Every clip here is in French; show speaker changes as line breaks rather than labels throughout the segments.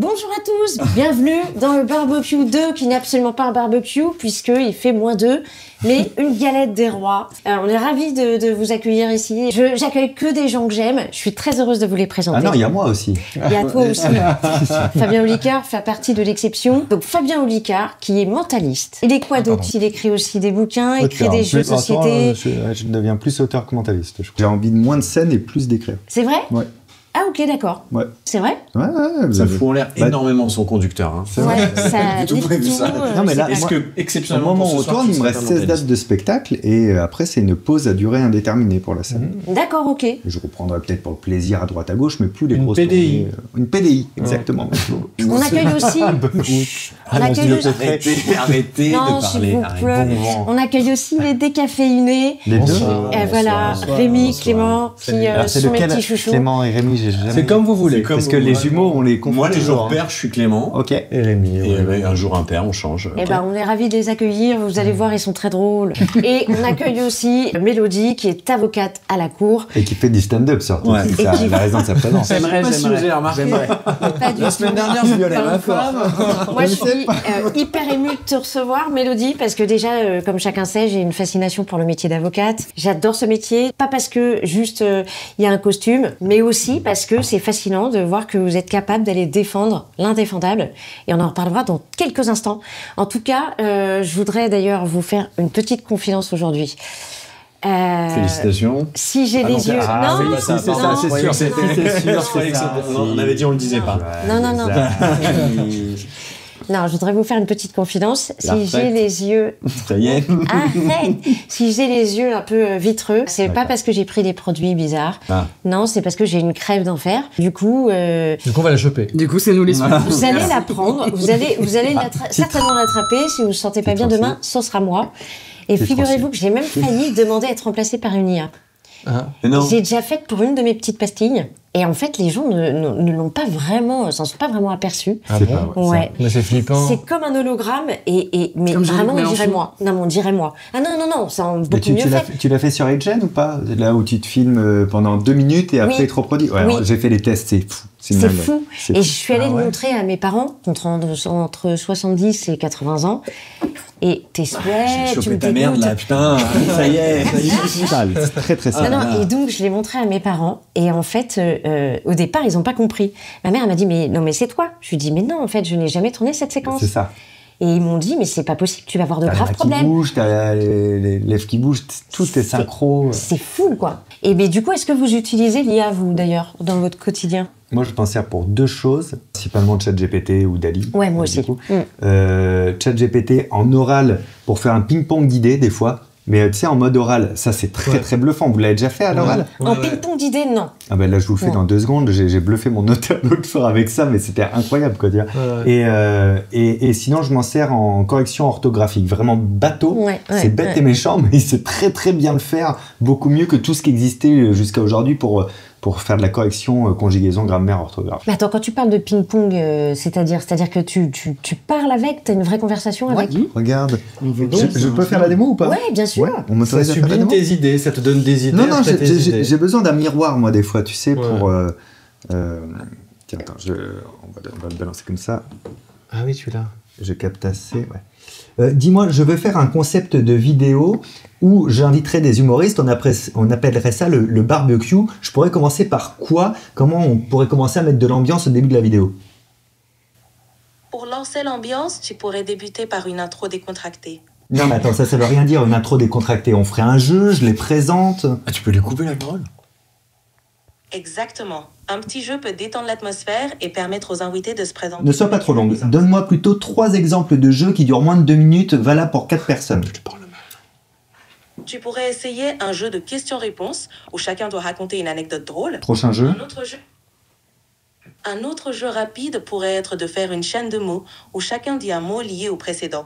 Bonjour à tous, bienvenue dans le barbecue 2 qui n'est absolument pas un barbecue puisqu'il fait -2, mais une galette des rois. Alors, on est ravis de vous accueillir ici. J'accueille que des gens que j'aime, je suis très heureuse de vous les présenter.
Ah non, il y a moi aussi.
Il y a toi aussi. Fabien Olicard fait partie de l'exception. Donc Fabien Olicard qui est mentaliste. Il est quoi d'autre? Il écrit aussi des bouquins, il crée des jeux de société.
Je deviens plus auteur que mentaliste. J'ai envie de moins de scènes et plus d'écrire.
C'est vrai?
Ouais.
Ah ok, d'accord.
Ouais.
C'est vrai?
Ouais,
ça fout en l'air énormément son conducteur. Hein.
C'est vrai.
Ça
tout prévu ça.
Non mais là,
est-ce que exceptionnellement
au moment où on tourne, il me reste 16 dates de spectacle et après c'est une pause à durée indéterminée pour la scène.
D'accord, ok.
Et je reprendrai peut-être pour le plaisir à droite à gauche, mais plus les grosses
PDI.
tournées. Une PDI, exactement.
On accueille aussi...
Arrêtez
non,
de parler.
On accueille aussi les décaféinés.
Les deux.
Voilà, Rémi, Clément, qui sont mes petits chouchous.
Clément et Rémi, j'ai jamais...
C'est comme vous voulez.
Parce que les jumeaux, on les confond.
Moi, les jours
toujours,
pairs, je suis Clément.
Ok.
Et Rémi.
Et un jour impair, on change.
Eh ben, on est ravis de les accueillir. Vous allez voir, ils sont très drôles. Et on accueille aussi Mélodie, qui est avocate à la cour.
Et qui fait du stand-up, surtout.
Ouais.
C'est ça, la raison de sa présence.
J'aimerais, si vous avez remarqué.
Pas du
La semaine dernière, je violais ma femme.
Moi, je suis hyper émue de te recevoir, Mélodie, parce que déjà, comme chacun sait, j'ai une fascination pour le métier d'avocate. J'adore ce métier, pas parce que juste il y a un costume, mais aussi parce que c'est fascinant de voir que vous êtes capable d'aller défendre l'indéfendable. Et on en reparlera dans quelques instants. En tout cas, je voudrais d'ailleurs vous faire une petite confidence aujourd'hui.
Félicitations.
Si j'ai les yeux...
non,
non,
c'est ça, c'est sûr. C'est sûr. On avait dit on le disait pas.
Non. Non, je voudrais vous faire une petite confidence. Si j'ai les yeux...
Ça y est.
Arrête. Si j'ai les yeux un peu vitreux, c'est pas parce que j'ai pris des produits bizarres. Ah. Non, c'est parce que j'ai une crève d'enfer. Du coup,
on va la choper.
Du coup, c'est nous les suivants.
Vous allez la prendre. Vous allez certainement l'attraper. Si vous ne sentez pas bien demain, ce sera moi. Et figurez-vous que j'ai même failli demander à être remplacée par une IA. J'ai déjà fait pour une de mes petites pastilles. Et en fait, les gens ne l'ont pas vraiment, s'en sont pas vraiment aperçus.
Ah bon?
Ouais.
Mais c'est flippant.
C'est comme un hologramme, mais
comme
vraiment, on dirait moi. Non, mais on dirait moi. Ah non, c'est beaucoup mieux fait.
Tu l'as fait sur HN ou pas? Là où tu te filmes pendant 2 minutes et après tu reproduis. Ouais, j'ai fait les tests, c'est fou.
C'est fou. Et je suis allée le montrer à mes parents, entre 70 et 80 ans. Et tes souhaits, tu me
ta merde là, putain, ça y est.
C'est très très simple.
Non, et donc je l'ai montré à mes parents. Et en fait, au départ, ils n'ont pas compris. Ma mère m'a dit, mais c'est toi. Je lui ai dit, mais non, en fait, je n'ai jamais tourné cette séquence.
C'est ça.
Et ils m'ont dit, mais c'est pas possible, tu vas avoir de graves problèmes.
Qui bouge, t'as les lèvres qui bougent, tout est synchro.
C'est fou, quoi. Et mais du coup, est-ce que vous utilisez l'IA, vous, d'ailleurs, dans votre quotidien?
Moi, je pense pour 2 choses, principalement ChatGPT ou DALL-E.
Ouais, moi aussi.
ChatGPT en oral pour faire un ping-pong d'idées, des fois. Mais tu sais, en mode oral, ça c'est très bluffant. Vous l'avez déjà fait à l'oral?
En ping-pong d'idées, non.
Ah ben là, je vous le fais dans 2 secondes. J'ai bluffé mon auteur l'autre soir avec ça, mais c'était incroyable, quoi dire. Et sinon, je m'en sers en correction orthographique, vraiment bateau. C'est bête et méchant, mais il sait très bien le faire, beaucoup mieux que tout ce qui existait jusqu'à aujourd'hui pour faire de la correction, conjugaison, grammaire, orthographe.
Mais attends, quand tu parles de ping-pong, c'est-à-dire que tu parles avec, t'as une vraie conversation avec?
Oui, regarde. Je peux faire la démo ou pas?
Ouais, bien sûr.
On
ça sublime tes idées, ça te donne des idées.
Non, j'ai besoin d'un miroir, moi, des fois, tu sais, pour... Tiens, attends, on va le balancer comme ça.
Ah oui, tu l'as.
Je capte assez, dis-moi, je veux faire un concept de vidéo où j'inviterai des humoristes, on appellerait ça le barbecue. Je pourrais commencer par quoi? Comment on pourrait commencer à mettre de l'ambiance au début de la vidéo?
Pour lancer l'ambiance, tu pourrais débuter par une intro décontractée.
Non, mais attends, ça veut rien dire, une intro décontractée. On ferait un jeu, je les présente.
Ah, tu peux lui couper la parole?
Exactement. Un petit jeu peut détendre l'atmosphère et permettre aux invités de se présenter.
Ne sois pas trop longue. Donne-moi plutôt 3 exemples de jeux qui durent moins de 2 minutes, valables pour 4 personnes.
Tu pourrais essayer un jeu de questions-réponses où chacun doit raconter une anecdote drôle.
Prochain jeu.
Un autre jeu rapide pourrait être de faire une chaîne de mots où chacun dit un mot lié au précédent.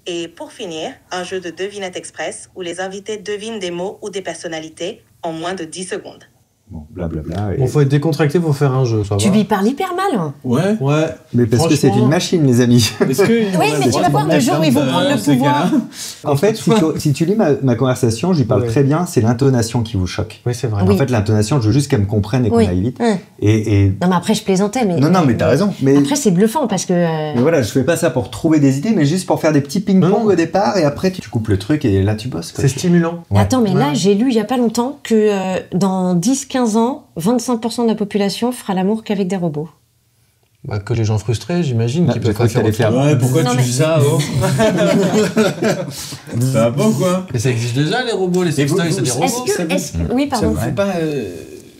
Et pour finir, un jeu de devinette express où les invités devinent des mots ou des personnalités en moins de 10 secondes.
Bon, blablabla.
Bon, faut être décontracté pour faire un jeu, ça va.
Tu lui parles hyper mal.
Ouais.
Mais parce que c'est une machine, les amis.
Oui, mais tu vas voir le jour où ils vont prendre le pouvoir.
En fait, si tu lis ma conversation, je lui parle très bien, c'est l'intonation qui vous choque.
Oui, c'est vrai.
En fait, l'intonation, je veux juste qu'elle me comprenne et qu'on aille vite.
Et... Non, mais après, je plaisantais. Mais...
Non, mais t'as raison. Mais...
Après, c'est bluffant parce que...
Mais voilà, je fais pas ça pour trouver des idées, mais juste pour faire des petits ping-pong au départ, et après, tu coupes le truc et là, tu bosses.
C'est stimulant.
Attends, mais là, j'ai lu il y a pas longtemps que dans 10-15 ans, 25% de la population fera l'amour qu'avec des robots.
Bah, que les gens frustrés, j'imagine, qui peuvent pas faire
faire. Ouais, pourquoi tu dis ça, Ça va pas, quoi?
Mais ça existe déjà, les robots, les sextoys, c'est des robots.
Oui, pardon.
Ça vous fait pas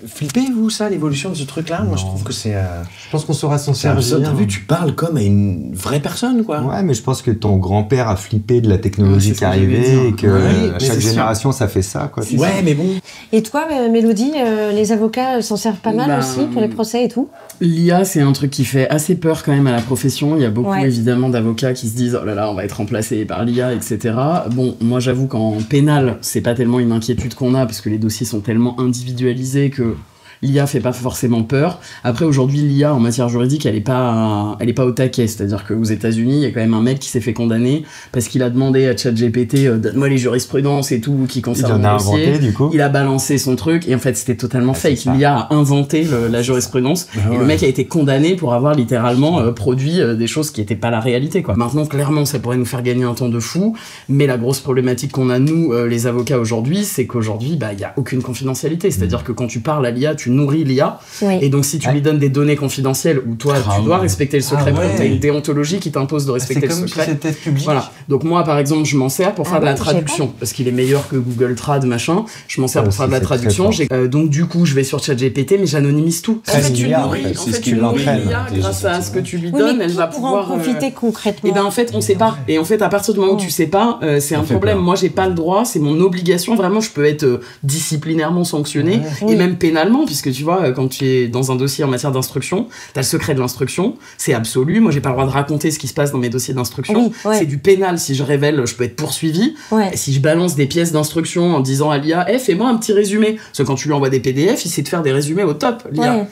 flipper, vous, ça, l'évolution de ce truc-là? Moi, je trouve que c'est...
Je pense qu'on saura s'en servir.
T'as vu, tu parles comme à une vraie personne, quoi.
Ouais, mais je pense que ton grand-père a flippé de la technologie qui arrivait et que à chaque génération, ça fait ça, quoi.
Ouais, mais bon.
Et toi, Mélodie, les avocats s'en servent pas mal aussi pour les procès et tout?
L'IA, c'est un truc qui fait assez peur quand même à la profession. Il y a beaucoup évidemment d'avocats qui se disent « Oh là là, on va être remplacé par l'IA, etc. » Bon, moi j'avoue qu'en pénal, c'est pas tellement une inquiétude qu'on a parce que les dossiers sont tellement individualisés que l'IA fait pas forcément peur. Après, aujourd'hui, l'IA en matière juridique, elle est pas au taquet. C'est-à-dire qu'aux États-Unis, il y a quand même un mec qui s'est fait condamner parce qu'il a demandé à ChatGPT donne-moi les jurisprudences et tout qui concernent le dossier.
Inventé, du coup.
Il a balancé son truc et en fait, c'était totalement fake. L'IA a inventé la jurisprudence et le mec a été condamné pour avoir littéralement produit des choses qui étaient pas la réalité, quoi. Maintenant, clairement, ça pourrait nous faire gagner un temps de fou, mais la grosse problématique qu'on a, nous, les avocats aujourd'hui, c'est qu'aujourd'hui, il y a aucune confidentialité. C'est-à-dire que quand tu parles à l'IA, tu nourris l'IA, et donc si tu lui donnes des données confidentielles où toi tu dois respecter le secret, t'as une déontologie qui t'impose de respecter le secret.
C'est comme si c'était public.
Voilà. Donc moi par exemple je m'en sers pour faire de la traduction parce qu'il est meilleur que Google Trad machin. Je m'en sers pour faire de la traduction. Donc du coup je vais sur ChatGPT mais j'anonymise tout. En fait tu nourris l'IA grâce à ce que tu lui donnes, elle va pouvoir
en profiter concrètement.
Et ben en fait on sait pas. Et en fait à partir du moment où tu sais pas, c'est un problème. Moi j'ai pas le droit, c'est mon obligation. Vraiment je peux être disciplinairement sanctionné et même pénalement puisque tu vois quand tu es dans un dossier en matière d'instruction, t'as le secret de l'instruction, c'est absolu. Moi, j'ai pas le droit de raconter ce qui se passe dans mes dossiers d'instruction. C'est du pénal. Si je révèle, je peux être poursuivi. Et si je balance des pièces d'instruction en disant à l'IA, fais-moi un petit résumé. Parce que quand tu lui envoies des PDF, il sait te faire des résumés au top, l'IA.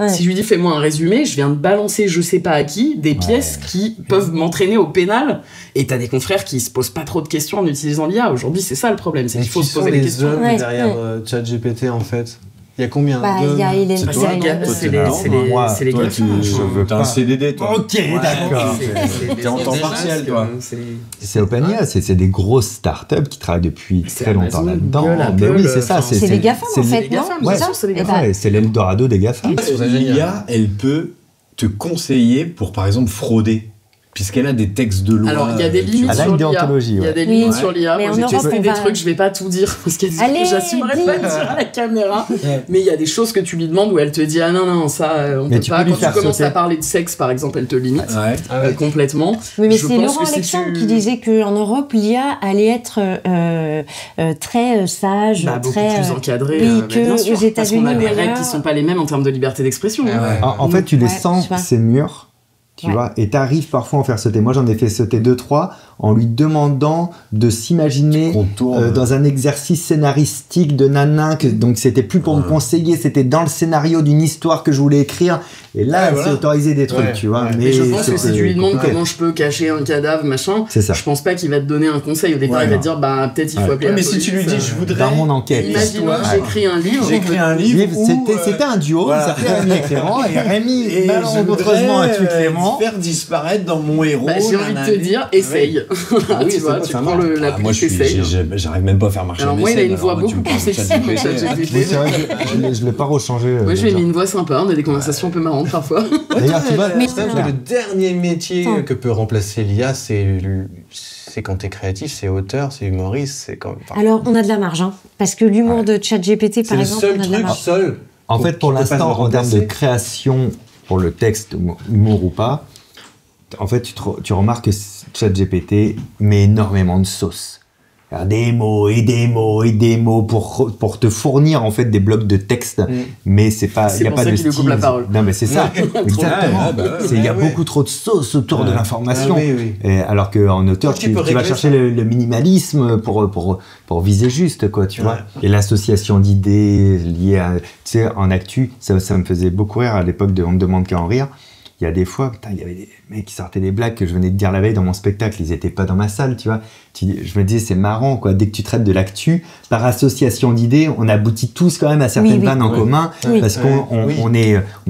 Si je lui dis, fais-moi un résumé, je viens de balancer, je sais pas à qui, des pièces qui peuvent m'entraîner au pénal. Et t'as des confrères qui se posent pas trop de questions en utilisant l'IA. Aujourd'hui, c'est ça le problème. C'est qu'il faut se poser des questions.
Derrière ChatGPT, en fait. Il y a combien
c'est les GAFA.
T'as un CDD, toi.
Ok, d'accord.
T'es en temps partiel, toi.
C'est OpenAI, c'est des grosses startups qui travaillent depuis très longtemps là-dedans. Mais oui, c'est ça.
C'est les GAFA, en fait, non?
C'est l'Eldorado des GAFA.
L'IA, elle peut te conseiller pour, par exemple, frauder. Puisqu'elle a des textes de loi.
Alors, il y a des limites sur l'IA. Il y a des limites sur l'IA. Moi, j'ai testé des trucs, je vais pas tout dire, parce qu'il y a des trucs que j'assumerais pas de dire à la caméra. Mais il y a des choses que tu lui demandes où elle te dit, ah non, ça, on peut pas. Quand tu commences à parler de sexe, par exemple, elle te limite complètement.
Mais c'est Laurent Alexandre qui disait qu'en Europe, l'IA allait être très sage, très
plus encadrée.
Oui, que aux États-Unis.
Parce qu'on a des règles qui sont pas les mêmes en termes de liberté d'expression.
En fait, tu les sens, c'est mûr. Tu vois, et t'arrives parfois à en faire sauter. Moi, j'en ai fait sauter 2-3 en lui demandant de s'imaginer dans un exercice scénaristique de nanin. Donc, c'était plus pour me conseiller, c'était dans le scénario d'une histoire que je voulais écrire. Et là, c'est autorisé des trucs, tu vois.
Mais je pense que si tu lui demandes comment je peux cacher un cadavre, machin, je pense pas qu'il va te donner un conseil. Au départ, il va te dire, peut-être il faut appeler la police.
Mais si tu lui dis, je voudrais.
Dans mon enquête.
Imaginons, j'écris un livre.
C'était un duo, il s'appelait Rémi et Clément. Et Rémi, malencontreusement, a tué Clément.
Faire disparaître dans mon héros.
J'ai envie de te dire, essaye. Tu vois, tu prends l'appli, t'essayes.
J'arrive même pas à faire marcher.
Alors moi, il a une voix beaucoup plus sexy que ChatGPT.
Je l'ai pas rechangé.
Moi, je lui ai mis une voix sympa, on a des conversations un peu marrantes parfois.
D'ailleurs, tu vois,
le dernier métier que peut remplacer l'IA, c'est quand t'es créatif, c'est auteur, c'est humoriste, c'est quand.
Alors, on a de la marge, parce que l'humour de ChatGPT, par exemple, on a de la marge.
En fait, pour l'instant, en termes de création, pour le texte, humour ou pas, en fait, tu remarques que ChatGPT met énormément de sauce. des mots et des mots et des mots pour te fournir en fait des blocs de texte, mais c'est pas, il y a pas de style.
La parole.
Non mais c'est ça, exactement. Il y a beaucoup trop de sauce autour de l'information. Et alors qu'en auteur, tu vas chercher le minimalisme pour viser juste, quoi, tu vois. Et l'association d'idées liées à, tu sais, en actu, ça me faisait beaucoup rire à l'époque de On me demande qu'à en rire. Il y a des fois, putain, il y avait des mecs qui sortaient des blagues que je venais de dire la veille dans mon spectacle, ils étaient pas dans ma salle, tu vois. Je me disais, c'est marrant, quoi. Dès que tu traites de l'actu, par association d'idées, on aboutit tous quand même à certaines vannes en commun, parce qu'on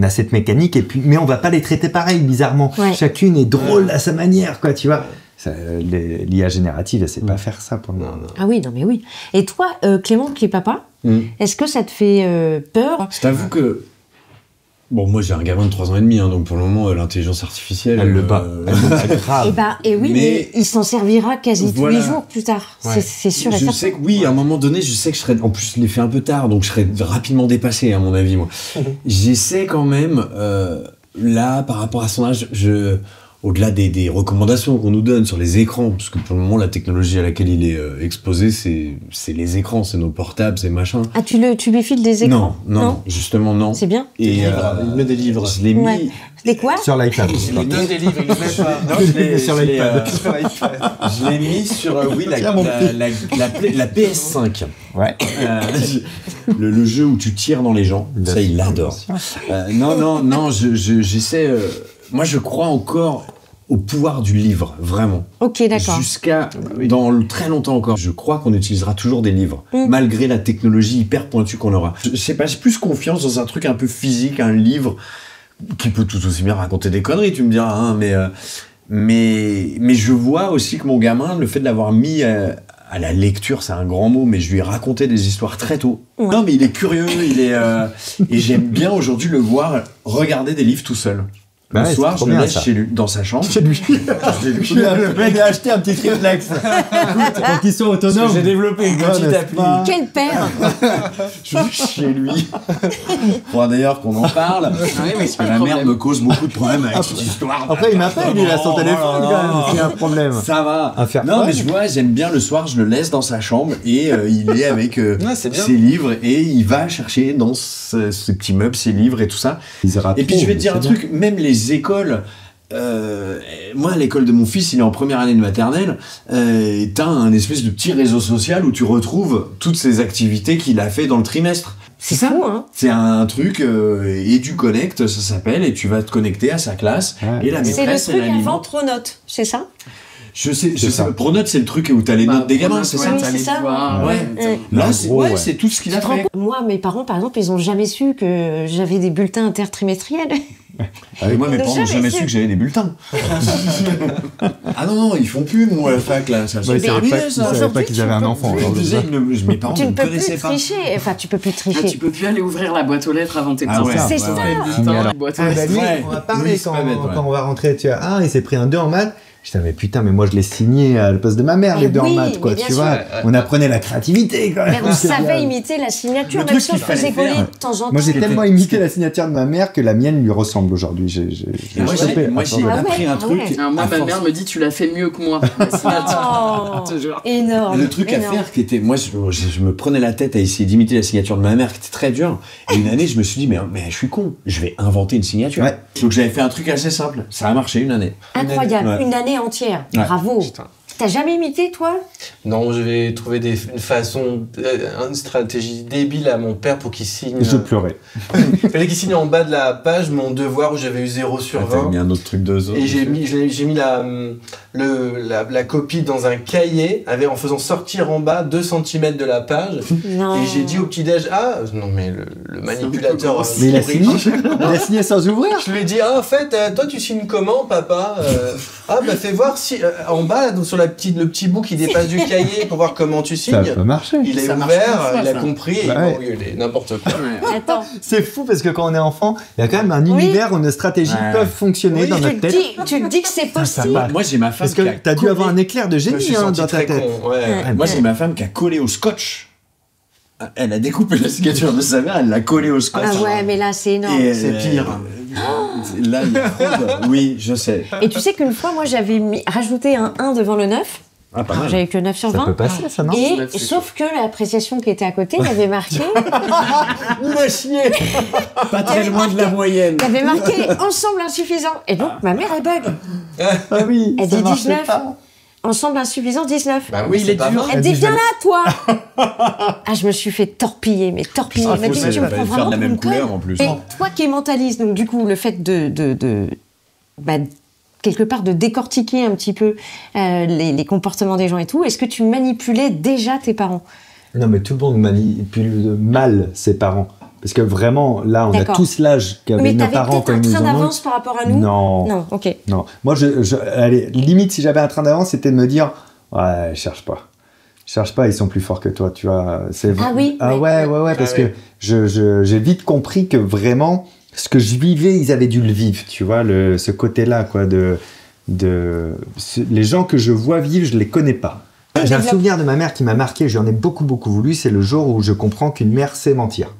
a cette mécanique, et puis, mais on va pas les traiter pareil, bizarrement. Chacune est drôle à sa manière, quoi, tu vois. L'IA générative, elle sait pas faire ça pour moi.
Ah oui, non mais oui. Et toi, Clément, qui est papa, est-ce que ça te fait peur?
Je t'avoue que bon, moi j'ai un gamin de 3 ans et demi, hein, donc pour le moment l'intelligence artificielle
elle le bat.
Grave. Et oui, mais il s'en servira quasi tous les jours plus tard. C'est sûr et certain.
Je sais que oui, à un moment donné, je sais que je serais. En plus, je l'ai fait un peu tard, donc je serais rapidement dépassé, à mon avis, moi. J'essaie quand même, là, par rapport à son âge, au-delà des recommandations qu'on nous donne sur les écrans, parce que pour le moment, la technologie à laquelle il est exposé, c'est les écrans, c'est nos portables, c'est machin.
Ah, tu lui files des écrans?
Non, justement, non.
C'est bien.
Et
il met des livres.
Je l'ai mis.
Des quoi?
Sur l'iPad.
Il donne des livres, il ne met pas.
Non, je l'ai
sur l'iPad.
Je l'ai mis sur, la PS5.
Ouais.
Le jeu où tu tires dans les gens, ça, il l'adore. Non, j'essaie... moi, je crois encore au pouvoir du livre, vraiment.
Ok, d'accord.
Jusqu'à dans très longtemps encore. Je crois qu'on utilisera toujours des livres, malgré la technologie hyper pointue qu'on aura. Je sais pas, j'ai plus confiance dans un truc un peu physique, un livre qui peut tout aussi bien raconter des conneries, tu me diras, hein, mais je vois aussi que mon gamin, le fait de l'avoir mis à la lecture, c'est un grand mot, mais je lui ai raconté des histoires très tôt. Non, mais il est curieux, et j'aime bien aujourd'hui le voir regarder des livres tout seul. Le soir, je le laisse chez lui, dans sa chambre. Chez lui.
Le mec a acheté un petit triplex. Pour qu'ils soient autonomes.
J'ai développé une petite appli.
Quel père!
Je suis chez lui. Faudra d'ailleurs qu'on en parle. Parce que la merde me cause beaucoup de problèmes avec cette histoire.
Après, il m'appelle, il a son téléphone, quand même, s'il y a un problème.
Ça va. Non, mais je vois, j'aime bien le soir, je le laisse dans sa chambre et il est avec ses livres et il va chercher dans ses petits meubles ses livres et tout ça. Et puis je vais te dire un truc, même les écoles, moi à l'école de mon fils, il est en première année de maternelle, t'as un espèce de petit réseau social où tu retrouves toutes ces activités qu'il a fait dans le trimestre.
C'est ça, hein.
C'est un truc EduConnect, ça s'appelle, et tu vas te connecter à sa classe et la maîtresse
c'est le truc avant Pronote, c'est ça?
Je sais. Pronote, c'est le truc où t'as les notes des gamins, c'est ça?
Oui, c'est ça.
Là, c'est tout ce qu'il a fait.
Moi, mes parents, par exemple, ils ont jamais su que j'avais des bulletins intertrimestriels.
Moi, mes parents n'ont jamais su que j'avais des bulletins. Ah non, ils font plus, moi, à la fac, là. Ça,
ils savaient pas qu'ils avaient un enfant.
Mes parents
tu
ne
ne peux
connaissaient
plus
pas.
tricher. Enfin, tu peux plus tricher.
Tu peux plus aller ouvrir la boîte aux lettres avant tes
Ah ouais,
c'est ça.
On va parler quand on va rentrer. Tu as 1, il s'est pris un 2 en maths. Putain, mais putain, mais moi je l'ai signé à la place de ma mère, les 2 en maths, quoi, tu vois. On apprenait la créativité, quand même.
Mais on savait imiter la signature, même si on faisait coller de temps en temps.
Moi j'ai tellement imité la signature de ma mère que la mienne lui ressemble aujourd'hui.
Moi j'ai appris un truc.
Moi, ma mère me dit, tu l'as fait mieux que moi.
Énorme.
Le truc à faire qui était. Moi je me prenais la tête à essayer d'imiter la signature de ma mère qui était très dure. Et une année, je me suis dit, mais je suis con, je vais inventer une signature. Donc j'avais fait un truc assez simple. Ça a marché une année.
Incroyable, une année entière. Bravo. Putain. T'as jamais imité, toi?
Non, je vais trouver une façon, une stratégie débile à mon père pour qu'il signe.
Je pleurais.
Il fallait qu'il signe en bas de la page mon devoir où j'avais eu 0 sur 20.
T'as mis un autre truc de zone.
Et j'ai mis la copie dans un cahier en faisant sortir en bas 2 cm de la page.
Non.
Et j'ai dit au petit-déj, non mais le manipulateur.
Mais il a signé sans ouvrir.
Je lui ai dit, en fait, toi tu signes comment, papa? Fais voir si en bas, sur le petit bout qui dépasse du cahier pour voir comment tu signes.
Ça peut marcher.
Il est ouvert, il a compris, et il m'a engueulé, n'importe quoi.
Attends.
C'est fou parce que quand on est enfant, il y a quand même un univers où nos stratégies peuvent fonctionner dans notre tête.
Tu te dis que c'est possible.
Moi j'ai ma femme.
Parce que t'as dû avoir un éclair de génie dans ta tête.
Moi j'ai ma femme qui a collé au scotch. Elle a découpé la signature de sa mère, elle l'a collée au scotch.
Ah ouais, mais là c'est énorme.
C'est pire. Là, il fraude. Oui, je sais.
Et tu sais qu'une fois, moi, j'avais rajouté un 1 devant le 9.
Ah, pas mal.
J'avais que 9 sur 20.
Ça peut passer, ça, non?
Et sauf que l'appréciation qui était à côté, il avait marqué.
Il a chié. Pas très loin de la moyenne.
Il avait marqué ensemble insuffisant. Et donc, ma mère, elle bug.
Ah oui,
Elle
ça
dit
marchait
19.
pas.
Ensemble insuffisant, 19.
Bah oui, il est dur.
Elle dit, viens là, toi. Ah, je me suis fait torpiller, mais torpiller.
Ah,
Elle m'a dit, tu me prends
faire
vraiment
de la
pour
même
une conne.
couleur en plus.
Et toi qui es mentaliste, donc du coup, le fait bah, quelque part de décortiquer un petit peu les comportements des gens et tout, est-ce que tu manipulais déjà tes parents?
Non, mais tout le monde manipule mal ses parents. Parce que vraiment, là, on a tous l'âge qu'avaient nos parents quand ils nous ont.
Mais t'avais peut-être un train d'avance par rapport à nous?
Non.
Non, ok.
Non. Moi, allez, limite, si j'avais un train d'avance, c'était de me dire, ouais, cherche pas. Cherche pas, ils sont plus forts que toi, tu vois.
Ah oui?
Ah ouais, parce que j'ai vite compris que vraiment, ce que je vivais, ils avaient dû le vivre, tu vois, ce côté-là, quoi, les gens que je vois vivre, je les connais pas. J'ai un souvenir de ma mère qui m'a marqué, j'en ai beaucoup voulu, c'est le jour où je comprends qu'une mère sait mentir.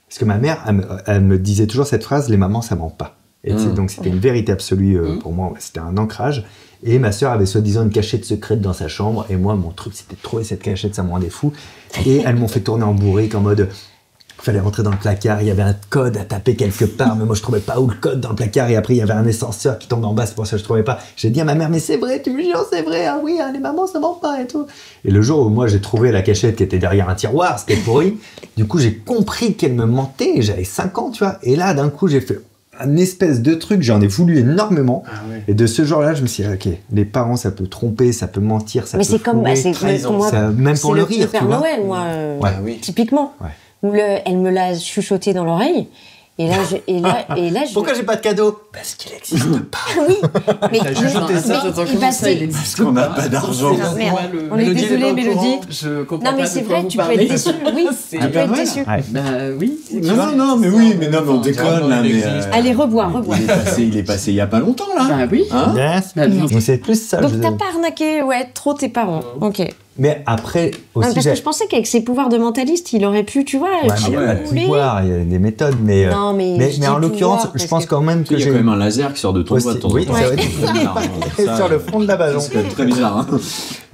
Parce que ma mère, elle me disait toujours cette phrase, les mamans, ça ment pas. Et donc c'était une vérité absolue pour moi, c'était un ancrage. Et ma sœur avait soi-disant une cachette secrète dans sa chambre, et moi, mon truc, c'était de trouver cette cachette, ça me rendait fou. Et elles m'ont fait tourner en bourrique, en mode, il fallait rentrer dans le placard, il y avait un code à taper quelque part, mais moi je trouvais pas où le code dans le placard, et après il y avait un ascenseur qui tombe en bas, c'est pour ça que je trouvais pas. J'ai dit à ma mère, mais c'est vrai, tu me jures, c'est vrai, ah oui, les mamans ça ment pas et tout. Et le jour où moi j'ai trouvé la cachette qui était derrière un tiroir, c'était pourri, du coup j'ai compris qu'elle me mentait, j'avais 5 ans, tu vois, et là d'un coup j'ai fait un espèce de truc, j'en ai voulu énormément, et de ce jour-là je me suis dit, ok, les parents ça peut tromper, ça peut mentir, ça peut
c'est comme,
même pour le rire,
tu vois. Noël, moi, typiquement. Ouais. Où elle me l'a chuchoté dans l'oreille. Et là,
Pourquoi j'ai pas de cadeau? Parce qu'il existe pas.
Oui, mais
il passait.
Parce qu'on n'a pas d'argent.
On est désolé, Mélodie.
Non,
mais c'est vrai, tu peux être déçu. Oui, tu peux être déçu.
Bah oui.
Non, mais on déconne là.
Allez, revoir.
Il est passé il y a pas longtemps là.
Bah oui.
Donc c'est plus ça.
Donc t'as pas arnaqué, trop tes parents. Ok.
Mais après aussi.
Parce que je pensais qu'avec ses pouvoirs de mentaliste, il aurait pu, tu vois.
Il y a pas de pouvoir, il y a des méthodes, mais en l'occurrence, je pense quand même que
j'ai. Il y a quand même un laser qui sort de ton doigt de temps en temps.
Oui, c'est sur le front de la bajon.
C'est très bizarre.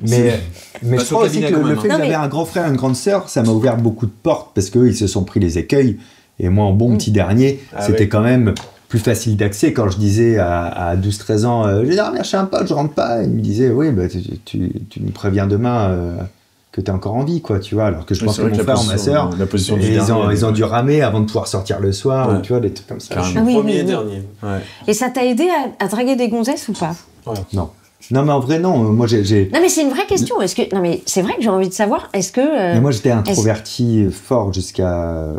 Mais je crois aussi que le fait que j'avais un grand frère et une grande sœur, ça m'a ouvert beaucoup de portes parce qu'eux, ils se sont pris les écueils. Et moi, en bon petit dernier, c'était quand même plus facile d'accès. Quand je disais à 12-13 ans, je vais dormir chez un pote, je rentre pas, il me disait, oui, bah, tu me préviens demain que t'es encore en vie, quoi, tu vois. Alors que je pense que mon frère ou ma sœur, ils ont dû ramer avant de pouvoir sortir le soir, tu vois, des trucs comme ça.
Premier et dernier.
Et ça t'a aidé à draguer des gonzesses ou pas?
Non. Non, mais en vrai, non. Moi, j'ai...
Non, mais c'est une vraie question. Non, mais c'est vrai que j'ai envie de savoir, est-ce que...
Mais moi, j'étais introverti fort jusqu'au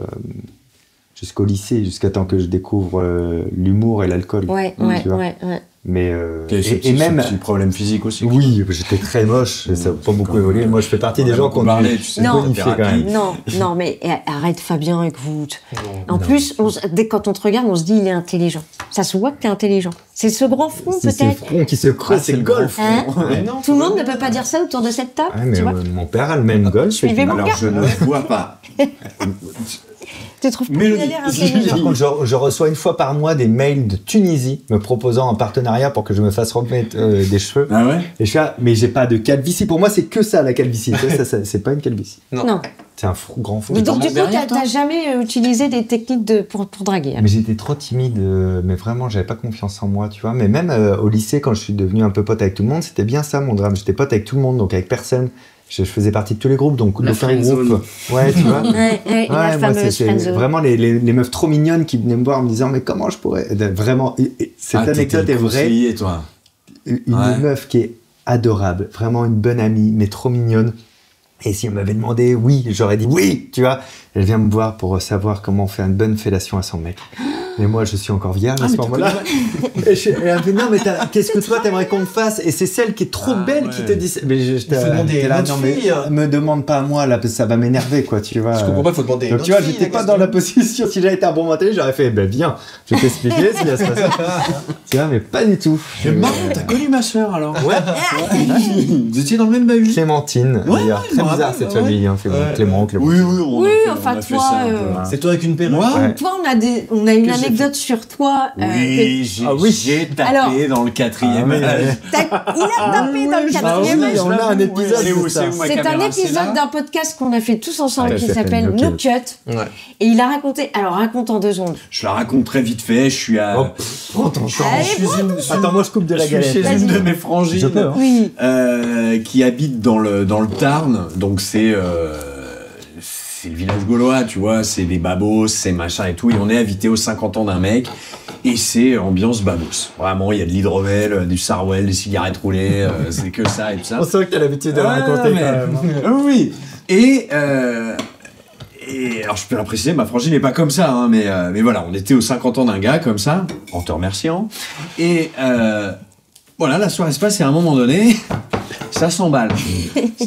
lycée, jusqu'à temps que je découvre l'humour et l'alcool. Ouais. Mais
et même un problème physique aussi.
Oui, j'étais très moche, ça n'a pas beaucoup évolué. Moi, je fais partie des gens qui ont bonifié quand même.
Non, mais arrête Fabien, écoute. En plus, dès quand on te regarde, on se dit il est intelligent. Ça se voit que t'es intelligent. C'est ce grand front peut-être.
C'est ce front qui se creuse, c'est le golf.
Tout le monde ne peut pas dire ça autour de cette table.
Mais mon père a le même golf.
Alors je ne vois pas.
Tu trouves pas qu'il a l'air intelligent?
Par contre, je reçois une fois par mois des mails de Tunisie me proposant un partenariat pour que je me fasse remettre des cheveux.
Ah ouais?
Et je suis là, mais j'ai pas de calvitie. Pour moi, c'est que ça, la calvitie. Ça, c'est pas une calvitie.
Non.
C'est un grand fou.
Donc, du coup, t'as jamais utilisé des techniques pour draguer?
Mais j'étais trop timide. Mais vraiment, j'avais pas confiance en moi, tu vois. Mais même au lycée, quand je suis devenu un peu pote avec tout le monde, c'était bien ça, mon drame. J'étais pote avec tout le monde, donc avec personne. Je faisais partie de tous les groupes, donc d'aucun groupe. Ouais, tu vois.
La fameuse friendzone.
Vraiment les meufs trop mignonnes qui venaient me voir en me disant mais comment je pourrais. Vraiment, cette anecdote est vraie.
Toi.
Une meuf qui est adorable, vraiment une bonne amie, mais trop mignonne. Et si on m'avait demandé oui, j'aurais dit oui, tu vois. Elle vient me voir pour savoir comment faire une bonne fellation à son mec. Mais moi, je suis encore vierge à ce moment-là. Et elle me dit non, mais qu'est-ce que toi t'aimerais qu'on me fasse? Et c'est celle qui est trop belle qui te dit. Mais je te
demander là, non mais
me demande pas à moi là, parce que ça va m'énerver quoi, tu vois.
Je comprends pas, il faut demander.
Donc tu vois, j'étais pas dans la position. Si j'avais été un bon mentaliste, j'aurais fait viens, je vais t'expliquer ce qui va se passer. Tu vois, mais pas du tout.
Mais marrant, t'as connu ma sœur alors? Ouais. Vous étiez dans le même bahut.
Clémentine, d'ailleurs. Très bizarre cette famille, Clément.
Oui, enfin toi.
C'est toi avec une perruque.
Toi, on a une anecdote anecdote sur toi.
Oui, j'ai tapé
Alors,
dans le 4e étage.
Il a tapé dans le 4e étage.
On a un épisode de ça.
C'est un épisode d'un podcast qu'on a fait tous ensemble qui s'appelle No Cut.
Ouais.
Et il a raconté. Alors, raconte en 2 secondes.
Je la raconte très vite fait. Je suis à.
Attends, moi je coupe de la galette.
Je suis chez une de mes frangines
Oui.
qui habite dans le Tarn. Donc c'est le village gaulois, tu vois. C'est des babos, c'est machin et tout. Et on est invité aux 50 ans d'un mec. Et c'est ambiance babos. Vraiment, il y a de l'hydromel, du sarwell, des cigarettes roulées. C'est que ça et tout ça.
On sait que t'as l'habitude de la raconter quand même.
Oui. Et alors je peux la préciser, ma frangine n'est pas comme ça, hein, mais voilà, on était aux 50 ans d'un gars comme ça, en te remerciant. Et voilà, la soirée se passe et à un moment donné, ça s'emballe.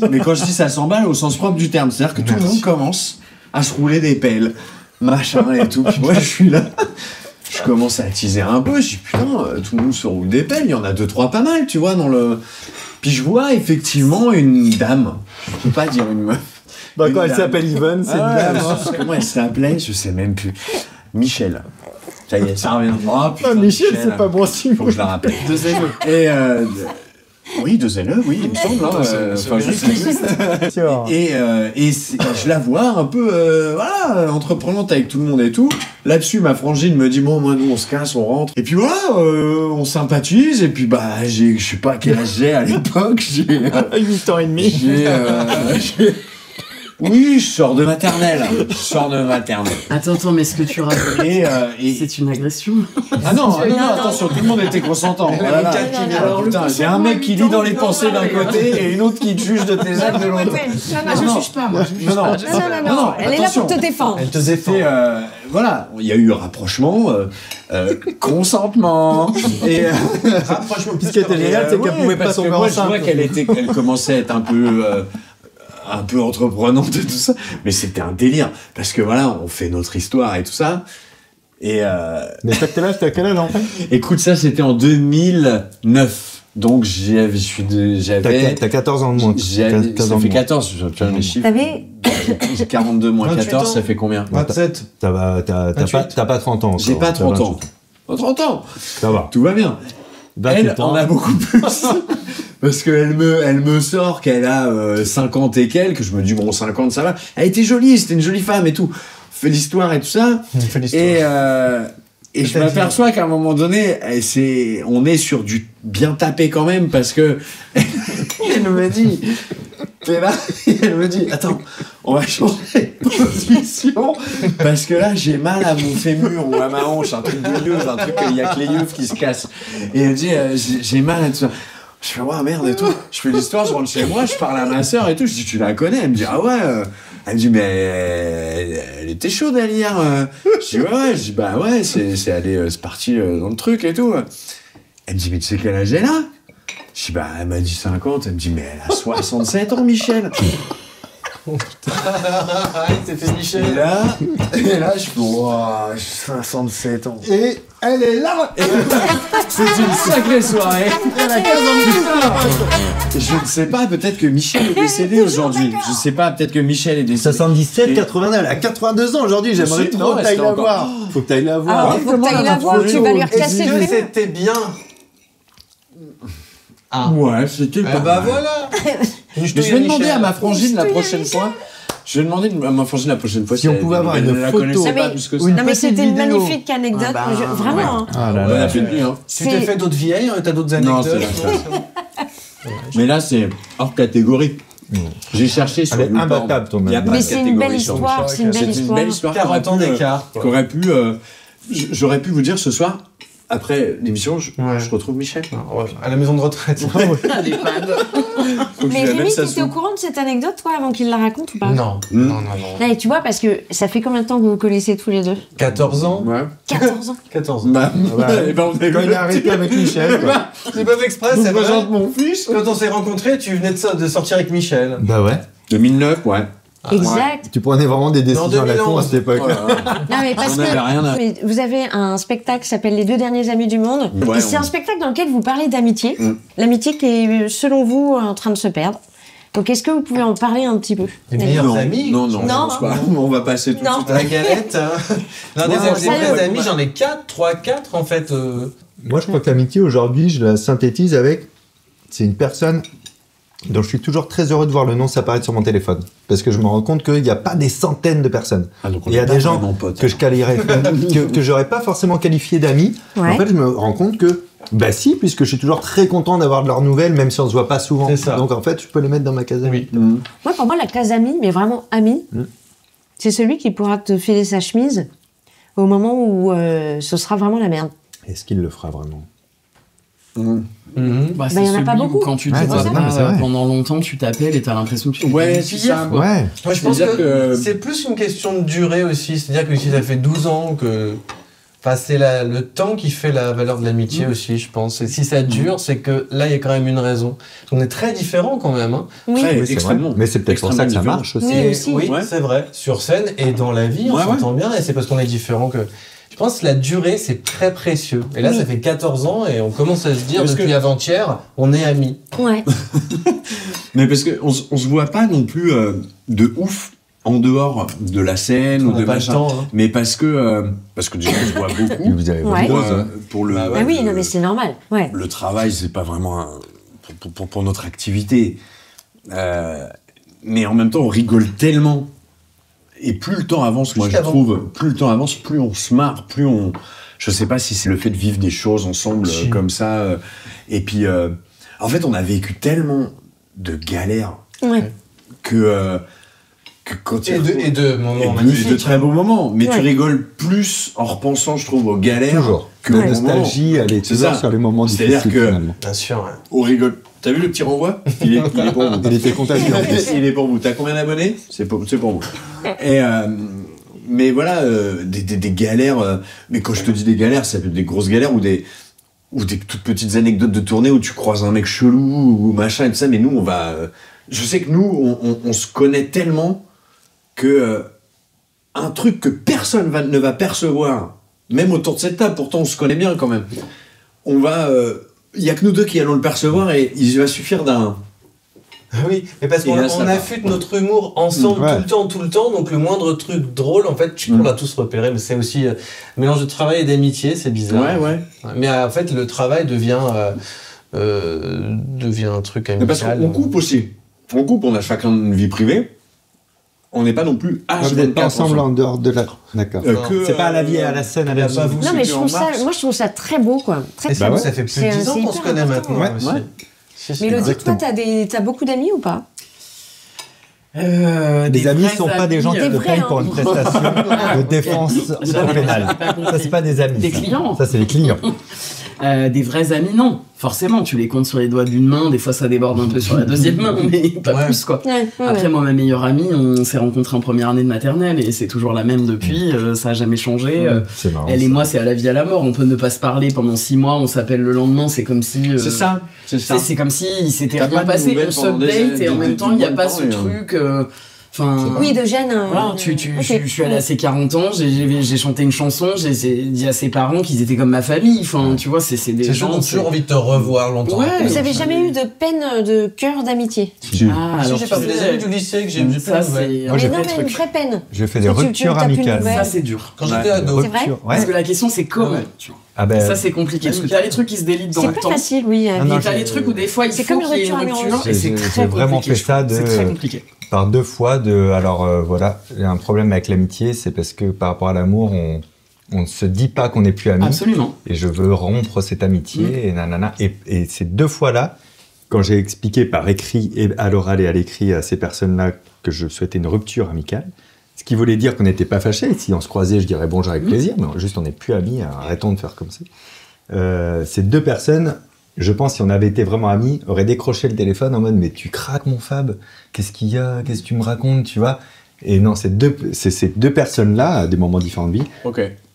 Mais quand je dis ça s'emballe, au sens propre du terme, c'est-à-dire que tout le monde commence à se rouler des pelles, machin et tout. Puis moi je suis là, je commence à teaser un peu, je dis putain, tout le monde se roule des pelles, il y en a 2-3 pas mal, tu vois, dans le... Puis je vois effectivement une dame, je peux pas dire une meuf.
Bah, quand elle s'appelle Yvonne, c'est une dame.
Comment elle s'appelait? Je sais même plus. Michel. Ça y est, ça revient. Oh, putain,
Michel, c'est pas bon signe.
Faut que je la rappelle.
2 LE.
Et oui, 2 LE, oui, il me semble. Enfin, juste. Et je la vois un peu, voilà, entreprenante avec tout le monde et tout. Là-dessus, ma frangine me dit bon, moi, nous, on se casse, on rentre. Et puis voilà, on sympathise. Et puis bah, je sais pas quel âge j'ai à l'époque. J'ai
8 ans et demi.
Oui, je sors de maternelle.
Attends, mais ce que tu racontes, c'est une agression.
Ah non, attention, tout le monde était consentant. Voilà. Putain, j'ai un mec qui lit dans les pensées d'un côté et une autre qui te juge de tes actes de l'autre.
Je juge pas, moi.
Non, elle est là pour te défendre.
Elle te défend.
Voilà, il y a eu rapprochement, consentement et
Rapprochement.
Ce qui était génial, c'est qu'elle pouvait pas
parce que
tomber
moi, je
enceinte.
vois qu'elle commençait à être un peu entreprenante et tout ça, mais c'était un délire parce que voilà, on fait notre histoire et tout ça. Et
Mais t'as quel âge en fait?
écoute, ça c'était en 2009. Donc
T'as 14 ans de moins.
Ça fait 14, tu vois les chiffres.
T'avais
42 moins
28
14,
ans.
ça fait combien?
27.
T'as pas 30 ans encore.
J'ai pas 30 ans. 30 ans,
Ça va.
tout va bien.
28
Elle
ans.
en a beaucoup plus. Parce qu'elle me sort qu'elle a 50 et quelques. Je me dis, bon, 50, ça va. Elle était jolie, c'était une jolie femme et tout. On fait l'histoire et tout ça. Et je m'aperçois qu'à un moment donné, on est sur du bien tapé quand même parce que elle me dit, elle me dit, attends, on va changer de position parce que là j'ai mal à mon fémur ou à ma hanche, un truc de yeux, un truc il y a que les yeux qui se cassent. Et elle me dit, j'ai mal à tout ça. Je fais, ouais, merde et tout. Je fais l'histoire, je rentre chez moi, je parle à ma sœur et tout. Je dis, tu la connais? Elle me dit, ah ouais. Elle me dit, mais elle était chaude, elle, hier. Je dis, ouais. Je dis, bah ouais, c'est parti dans le truc et tout. Elle me dit, mais tu sais quel âge elle a? Je dis, bah, elle m'a dit 50. Elle me dit, mais elle a 67 ans, Michel.
Il s'est fait Michel.
Et là, je fais, wow, 67 ans.
Et elle est là.
C'est une sacrée soirée. Elle a 15 ans de Je ne sais pas, peut-être que Michel est décédé aujourd'hui. Je sais pas, peut-être que Michel est décédé.
77, 82, elle a 82 ans aujourd'hui. J'aimerais trop que t'ailles la voir. Faut que t'ailles la voir.
Ah, faut que t'ailles la voir, tu vas lui recasser le
Est-ce que
fémur.
c'était bien?
Ouais, c'était pas
Bah
mal.
voilà.
Je vais demander à ma frangine la prochaine fois. Je vais demander à ma frangine la prochaine fois
Si on pouvait avoir une
la
photo.
connaissait
Non,
pas
mais-
plus que
ou
ça.
une
Non mais
petite
c'était une
vidéo.
magnifique anecdote,
Ah bah,
vraiment. hein.
Ah là
On a
là.
fait de lui, hein.
Tu t'es fait d'autres vieilles, t'as d'autres
Non,
anecdotes?
Mais là, c'est hors catégorie. J'ai cherché sur
Elle est
YouPorn.
imbattable, ton
Il y a
mec.
pas
Mais
de
c'est une belle
catégorie sur
histoire, c'est une belle histoire.
40 ans d'écart.
Qu'aurait pu, j'aurais pu vous dire ce soir, après l'émission, je retrouve Michel.
À la maison de retraite.
Faut que
Mais
je lui amène
Rémi,
sa
tu étais au
soupe.
courant de cette anecdote, toi, avant qu'il la raconte ou pas?
Non. Non.
Là, et tu vois, parce que ça fait combien de temps que vous vous connaissez tous les deux?
14 ans.
Ouais.
14 ans.
14 ans.
Bah,
Ouais.
et ben on est
Quand il a arrêté avec Michel. quoi.
C'est pas fait exprès,
Je
c'est
vous
vrai.
présente mon fils.
Quand on s'est rencontrés, tu venais de sortir avec Michel.
Bah ouais.
2009, ouais.
Exact.
Tu prenais vraiment des décisions à la con à cette époque.
Oh là là.
Non, mais parce
On avait rien à-
que mais vous avez un spectacle qui s'appelle Les 2 derniers amis du monde.
Ouais,
et c'est
on-
un spectacle dans lequel vous parlez d'amitié.
Mm.
L'amitié qui est, selon vous, en train de se perdre. Donc, est-ce que vous pouvez en parler un petit peu?
Les meilleurs amis?
Non, je pense pas. On va passer tout de suite
à la galette. Non, des vrais amis, j'en ai 3, 4 en fait.
Moi, je crois que l'amitié, aujourd'hui, je la synthétise avec... C'est une personne dont je suis toujours très heureux de voir le nom s'apparaître sur mon téléphone. Parce que je me rends compte qu'il n'y a pas des centaines de personnes. Il y a des gens que je qualifierais, que j'aurais pas forcément qualifié d'amis. Ouais. En fait, je me rends compte que, si, puisque je suis toujours très content d'avoir de leurs nouvelles, même si on ne se voit pas souvent. Donc, en fait, je peux les mettre dans ma case amis.
Ouais, pour moi, la case amis, mais vraiment ami, c'est celui qui pourra te filer sa chemise au moment où ce sera vraiment la merde.
Est-ce qu'il le fera vraiment?
Bah, c'est celui où quand tu te vois pas pendant longtemps, tu t'appelles et t'as l'impression que tu
c'est ça.
Moi, je pense que c'est plus une question de durée aussi. C'est-à-dire que si ça fait 12 ans que... Enfin, c'est le temps qui fait la valeur de l'amitié aussi, je pense. Et si ça dure, c'est que là, il y a quand même une raison. On est très différents quand même. Hein.
Extrêmement.
Mais c'est peut-être pour ça que ça marche aussi.
Oui, c'est vrai. Sur scène et dans la vie, on s'entend bien. Et c'est parce qu'on est différents que... Je pense que la durée, c'est très précieux. Et là, ça fait 14 ans et on commence à se dire, depuis avant-hier, on est amis.
Ouais.
Mais parce qu'on se voit pas non plus de ouf en dehors de la scène ou de machin. Temps, hein. Mais parce que déjà, on se voit beaucoup.
Vous avez
pour le...
oui, non, mais c'est normal. Ouais.
Le travail, c'est pas vraiment pour notre activité. Mais en même temps, on rigole tellement. Et plus le temps avance, moi je trouve, plus le temps avance, plus on se marre, plus on... Je sais pas si c'est le fait de vivre des choses ensemble comme ça. Et puis, en fait, on a vécu tellement de galères que quand
et de moments magnifiques.
De très beaux moments. Mais tu rigoles plus en repensant, je trouve, aux galères que
la nostalgie, elle est toujours sur les moments difficiles.
C'est-à-dire que,
finalement. Bien sûr,
on rigole. T'as vu le petit renvoi? Il est pour vous.
Il était contagieux.
Il est pour vous. T'as combien d'abonnés? C'est pour vous. Et mais voilà, des galères. Mais quand je te dis des galères, ça peut être des grosses galères ou des toutes petites anecdotes de tournée où tu croises un mec chelou ou machin et tout ça. Mais nous, on va. Je sais que nous, on se connaît tellement que un truc que personne ne va percevoir, même autour de cette table. Pourtant, on se connaît bien quand même. On va. Il y a que nous deux qui allons le percevoir et il va suffire d'un...
Oui, mais parce qu'on affûte notre humour ensemble tout le temps, donc le moindre truc drôle, en fait, on l'a tous repéré, mais c'est aussi mélange de travail et d'amitié, c'est bizarre. Mais en fait, le travail devient un truc amical.
Mais parce qu'on coupe aussi. On coupe, on a chacun une vie privée. On n'est pas non plus
vous n'êtes pas ensemble en dehors de la... D'accord. C'est pas à la vie et à la scène à la vie.
Non, mais je trouve ça très beau, quoi. Très,
très beau. Ça fait plus de 10 ans qu'on se connaît maintenant aussi.
Mais Elodie, toi, t'as beaucoup d'amis ou pas?
Les amis ne sont pas des gens qui te payent pour une prestation de défense pénale. Ça, c'est pas des amis.
Des clients.
Ça, c'est les clients.
Des vrais amis, non. Forcément, tu les comptes sur les doigts d'une main. Des fois, ça déborde un peu sur la deuxième main, mais pas plus, quoi. Après, moi, ma meilleure amie, on s'est rencontrés en première année de maternelle et c'est toujours la même depuis. Ça a jamais changé.
C'est marrant,
elle et moi, c'est à la vie à la mort. On peut ne pas se parler pendant 6 mois. On s'appelle le lendemain. C'est comme si...
C'est ça.
C'est comme si il s'était rien passé. On s'update et en même temps, il n'y a pas ce truc...
oui, de gêne.
Voilà, je suis allée à ses 40 ans, j'ai chanté une chanson, j'ai dit à ses parents qu'ils étaient comme ma famille. Enfin, tu vois, c'est des gens.
J'ai toujours envie de te revoir longtemps.
Ouais, vous avez jamais eu de peine de cœur d'amitié?
Alors j'ai pas des amis du lycée que j'ai eu
ça, c'est. Moi, j'ai fait une vraie peine.
J'ai fait des ruptures amicales.
Ça, c'est dur.
Quand j'étais ado.
C'est vrai.
Parce que la question, c'est comment. Ça, c'est compliqué. Parce que t'as les trucs qui se délitent dans le temps.
C'est pas facile, oui.
Et t'as les trucs où des fois, il faut qu'il y ait une rupture. Et c'est très compliqué.
J'ai vraiment fait ça
C'est très compliqué.
Par 2 fois voilà, il y a un problème avec l'amitié, c'est parce que par rapport à l'amour, on ne se dit pas qu'on n'est plus amis.
Absolument.
Et je veux rompre cette amitié, et nanana. Et ces 2 fois-là, quand j'ai expliqué par écrit, et à l'oral et à l'écrit à ces personnes-là que je souhaitais une rupture amicale, ce qui voulait dire qu'on n'était pas fâchés. Si on se croisait, je dirais bonjour avec plaisir, mais juste on n'est plus amis, arrêtons de faire comme ça. Ces 2 personnes... Je pense, si on avait été vraiment amis, auraient décroché le téléphone en mode « Mais tu craques, mon Fab, qu'est-ce qu'il y a? Qu'est-ce que tu me racontes ?» Tu vois. Et non, ces deux personnes-là, à des moments différents de vie,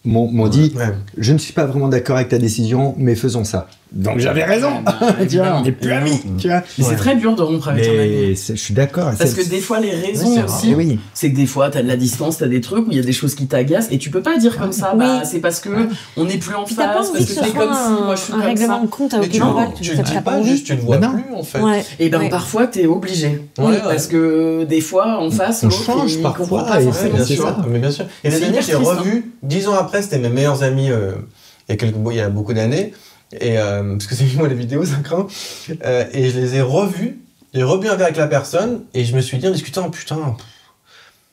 m'ont dit « Je ne suis pas vraiment d'accord avec ta décision, mais faisons ça. » Donc j'avais raison. Tu vois, on n'est plus amis. Tu vois.
Mais c'est très dur de rompre avec un ami.
Je suis d'accord.
Parce que des fois, les raisons aussi, c'est que des fois, t'as de la distance, t'as des trucs où il y a des choses qui t'agacent et tu peux pas dire comme ça, bah c'est parce que on n'est plus en phase, parce que c'est comme si moi je suis comme ça. Un
règlement de compte à aucun endroit,
tu le dis pas, juste tu ne vois plus en fait.
Et ben parfois t'es obligé. Parce que des fois, en face,
on change parfois.
Mais bien sûr. Et les amis, j'ai revu 10 ans après, c'était mes meilleurs amis il y a beaucoup d'années. Et parce que c'est moi les vidéos, ça craint. Et je les ai revus, j'ai rebu avec la personne, et je me suis dit en discutant, putain,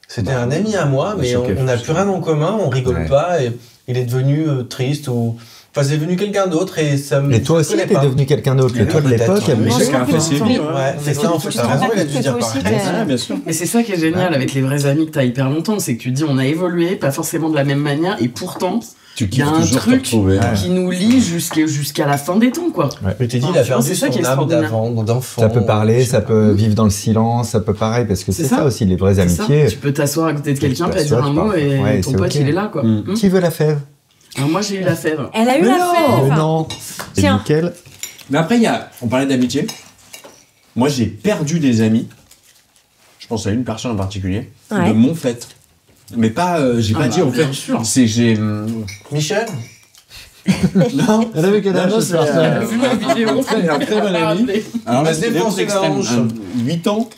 c'était un ami à moi, mais on n'a plus rien en commun, on rigole pas, et il est devenu triste ou. Enfin, c'est devenu quelqu'un d'autre et ça me.
Et toi aussi, t'es devenu quelqu'un d'autre. Et toi de l'époque,
chacun a fait ses vies.
C'est ça, en fait, t'as raison, il a dû dire pareil.
Bien sûr.
Mais c'est ça qui est génial avec les vrais amis que t'as hyper longtemps, c'est que tu dis on a évolué, pas forcément de la même manière, et pourtant. Il y a un truc qui nous lie jusqu'à la fin des temps, quoi.
Mais t'es dit, il a perdu son âme d'avant, d'enfant.
Ça peut parler, ça peut vivre dans le silence, ça peut pareil, parce que c'est ça aussi, les vraies amitiés.
Tu peux t'asseoir à côté de quelqu'un, pas dire un mot, et ton pote, il est là, quoi.
Qui veut la fève?
Alors moi, j'ai eu la fève.
Elle a eu la fève.
Non. C'est nickel.
Mais après, on parlait d'amitié. Moi, j'ai perdu des amis. Je pense à une personne en particulier, de mon fait. Mais pas, j'ai pas dit en fait. C'est que j'ai.
Michel?
Non.
Elle avait quel âge cette personne?
Elle a vu ma vidéo.
Elle est un très bon ami. Alors là, c'est défense extrême. 8 ans.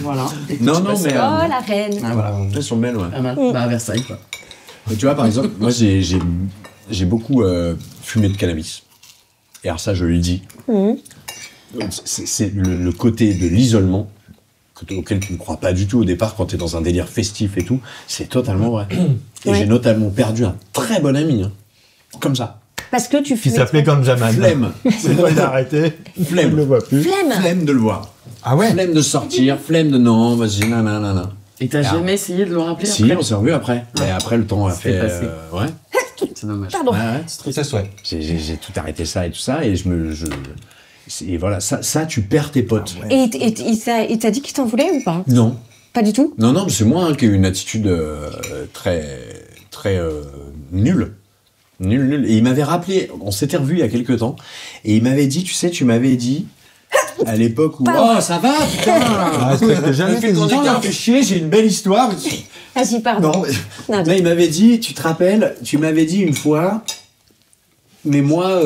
Voilà.
Non, mais.
Oh, la reine.
Ah, voilà. Elles sont belles, ouais.
Bah, à Versailles, quoi.
Et tu vois, par exemple, moi, j'ai beaucoup fumé de cannabis. Et alors, ça, je le dis. C'est le côté de l'isolement auquel tu ne crois pas du tout au départ quand tu es dans un délire festif et tout, c'est totalement vrai. Et j'ai notamment perdu un très bon ami, comme ça.
Parce que tu fumais.
Qui s'appelait comme Jaman.
Flemme.
C'est toi, il a arrêté.
Flemme.
Je le vois plus.
Flemme de le voir.
Ah ouais?
Flemme de sortir, flemme de non, vas-y, nanana.
Et t'as jamais essayé de le rappeler
après? Si, on s'est revu après. Et après, le temps a fait. Ouais.
C'est dommage.
Pardon.
C'est triste, ouais. J'ai tout arrêté ça et tout ça, et et voilà, ça, tu perds tes potes.
Ah ouais. Et il t'a dit qu'il t'en voulait ou pas?
Non.
Pas du tout?
Non, c'est moi qui ai eu une attitude très nulle. Nul. Et il m'avait rappelé, on s'était revus il y a quelques temps, et il m'avait dit, tu m'avais dit, à l'époque où... Oh, ça va, putain
jamais fait
fais chier, j'ai une belle histoire.
Vas-y, pardon.
Non, là, il m'avait dit, tu te rappelles, tu m'avais dit une fois, mais moi...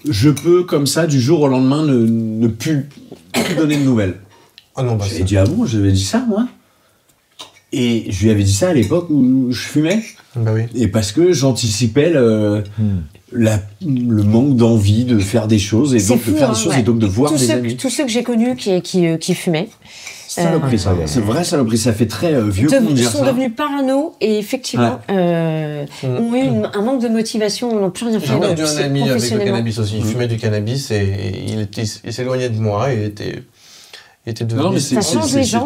je peux, comme ça, du jour au lendemain, ne plus donner de nouvelles.
Oh non,
j'ai dit, ah bon, je lui avais dit ça, moi? Et je lui avais dit ça à l'époque où je fumais.
Bah oui.
Et parce que j'anticipais le manque d'envie de faire des choses, et donc de faire des choses, et donc de voir des amis.
Tous ceux que j'ai connus qui fumaient.
Saloperie, ça. C'est vrai saloperie, ça fait très vieux qu'on dire ça.
Ils sont devenus parano et effectivement ont eu un manque de motivation, ils n'ont plus rien fait.
J'ai perdu un ami avec le cannabis aussi. Il fumait du cannabis et il s'éloignait de moi et était devenu...
Non, mais ça
change les gens.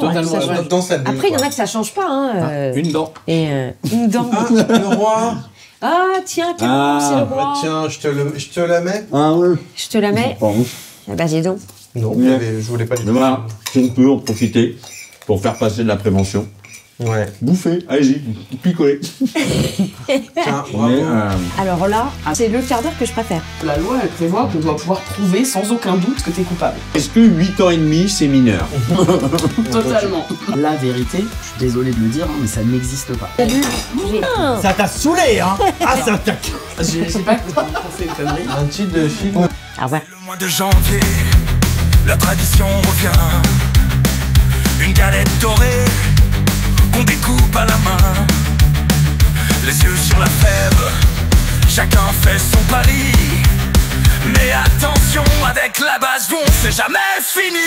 Dans sa bulle.
Après, il y en a que ça change pas.
Une dent.
Et une dent.
Le roi.
Ah, tiens, c'est le roi.
Tiens, je te la mets.
Ah ouais.
Je te la mets. Bah, dis donc.
Non, je voulais pas du tout.
Voilà, si on peut en profiter pour faire passer de la prévention.
Ouais.
Bouffer, allez-y, picoler.
Tiens, bravo.
Alors là, c'est le quart d'heure que je préfère.
La loi, elle prévoit qu'on doit pouvoir prouver sans aucun doute que t'es coupable.
Est-ce que 8 ans et demi, c'est mineur?
Totalement. La vérité, je suis désolé de le dire, mais ça n'existe pas.
Ça t'a saoulé, hein? Ah, ça t'a...
J'ai pas qu'on fait une connerie.
Un titre de film.
Ah ouais.
Le mois de janvier, la tradition revient. Une galette dorée qu'on découpe à la main. Les yeux sur la fève, chacun fait son pari. Mais attention, avec la baston, c'est jamais fini.